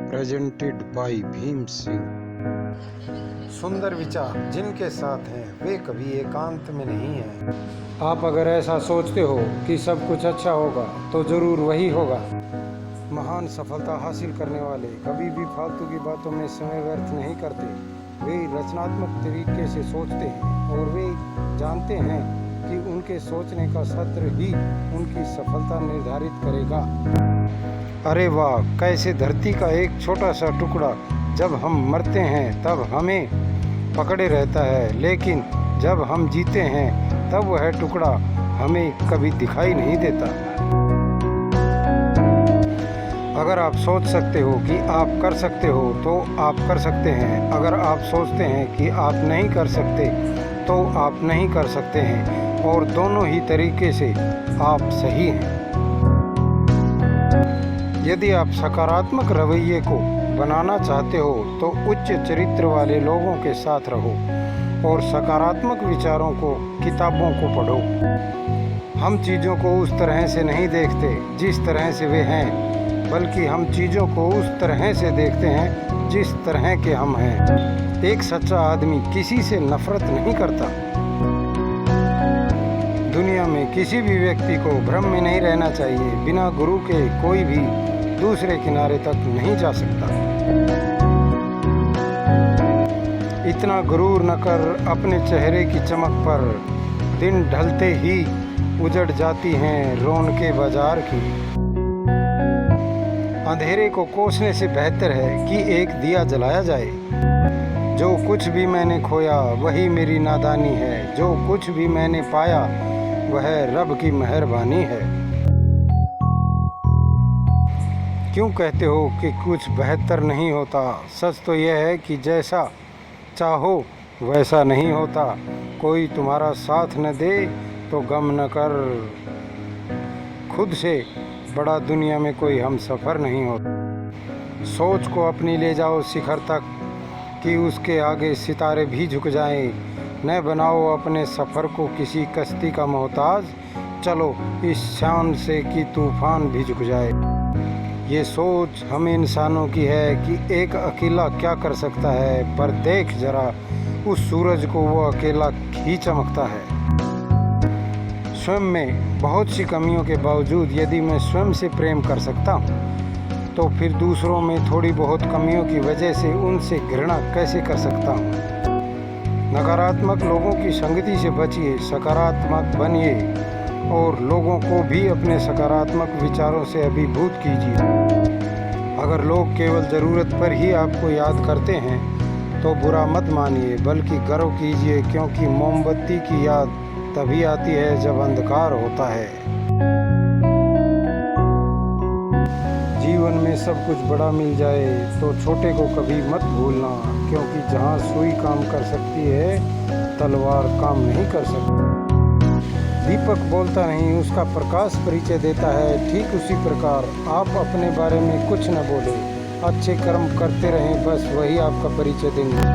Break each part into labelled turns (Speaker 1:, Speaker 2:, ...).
Speaker 1: Presented by Bhim Singh.
Speaker 2: सुंदर विचार जिनके साथ हैं वे कभी एकांत में नहीं हैं। आप अगर ऐसा सोचते हो कि सब कुछ अच्छा होगा तो जरूर वही होगा। महान सफलता हासिल करने वाले कभी भी फालतू की बातों में समय व्यर्थ नहीं करते। वे रचनात्मक तरीके से सोचते हैं और वे जानते हैं कि उनके सोचने का सत्र ही उनकी सफलता निर्धारित करेगा। अरे वाह, कैसे धरती का एक छोटा सा टुकड़ा जब हम मरते हैं तब हमें पकड़े रहता है, लेकिन जब हम जीते हैं तब वह टुकड़ा हमें कभी दिखाई नहीं देता। अगर आप सोच सकते हो कि आप कर सकते हो तो आप कर सकते हैं। अगर आप सोचते हैं कि आप नहीं कर सकते तो आप नहीं कर सकते हैं, और दोनों ही तरीके से आप सही हैं। यदि आप सकारात्मक रवैये को बनाना चाहते हो तो उच्च चरित्र वाले लोगों के साथ रहो और सकारात्मक विचारों को, किताबों को पढ़ो। हम चीज़ों को उस तरह से नहीं देखते जिस तरह से वे हैं, बल्कि हम चीज़ों को उस तरह से देखते हैं जिस तरह के हम हैं। एक सच्चा आदमी किसी से नफरत नहीं करता। दुनिया में किसी भी व्यक्ति को भ्रम में नहीं रहना चाहिए। बिना गुरु के कोई भी दूसरे किनारे तक नहीं जा सकता। इतना गुरूर न कर अपने चेहरे की चमक पर, दिन ढलते ही उजड़ जाती हैं रौनके बाजार की। अंधेरे को कोसने से बेहतर है कि एक दिया जलाया जाए। जो कुछ भी मैंने खोया वही मेरी नादानी है, जो कुछ भी मैंने पाया वह रब की मेहरबानी है। क्यों कहते हो कि कुछ बेहतर नहीं होता? सच तो यह है कि जैसा चाहो वैसा नहीं होता। कोई तुम्हारा साथ न दे तो गम न कर। खुद से बड़ा दुनिया में कोई हम सफ़र नहीं होता। सोच को अपनी ले जाओ शिखर तक कि उसके आगे सितारे भी झुक जाएं। न बनाओ अपने सफ़र को किसी कश्ती का मोहताज। चलो इस शान से कि तूफान भी झुक जाए। ये सोच हम इंसानों की है कि एक अकेला क्या कर सकता है, पर देख जरा उस सूरज को, वो अकेला ही चमकता है। स्वयं में बहुत सी कमियों के बावजूद यदि मैं स्वयं से प्रेम कर सकता हूँ तो फिर दूसरों में थोड़ी बहुत कमियों की वजह से उनसे घृणा कैसे कर सकता हूँ। नकारात्मक लोगों की संगति से बचिए, सकारात्मक बनिए और लोगों को भी अपने सकारात्मक विचारों से अभिभूत कीजिए। अगर लोग केवल ज़रूरत पर ही आपको याद करते हैं तो बुरा मत मानिए, बल्कि गर्व कीजिए, क्योंकि मोमबत्ती की याद तभी आती है जब अंधकार होता है। जीवन में सब कुछ बड़ा मिल जाए तो छोटे को कभी मत भूलना, क्योंकि जहाँ सुई काम कर सकती है तलवार काम नहीं कर सकती। दीपक बोलता नहीं, उसका प्रकाश परिचय देता है। ठीक उसी प्रकार आप अपने बारे में कुछ न बोले, अच्छे कर्म करते रहें, बस वही आपका परिचय देंगे।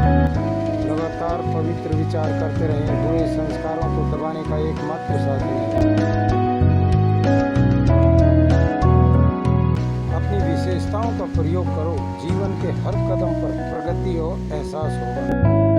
Speaker 2: लगातार पवित्र विचार करते रहें, बुरे संस्कारों को दबाने का एकमात्र साधन है। अपनी विशेषताओं का प्रयोग करो, जीवन के हर कदम पर प्रगति और एहसास होगा।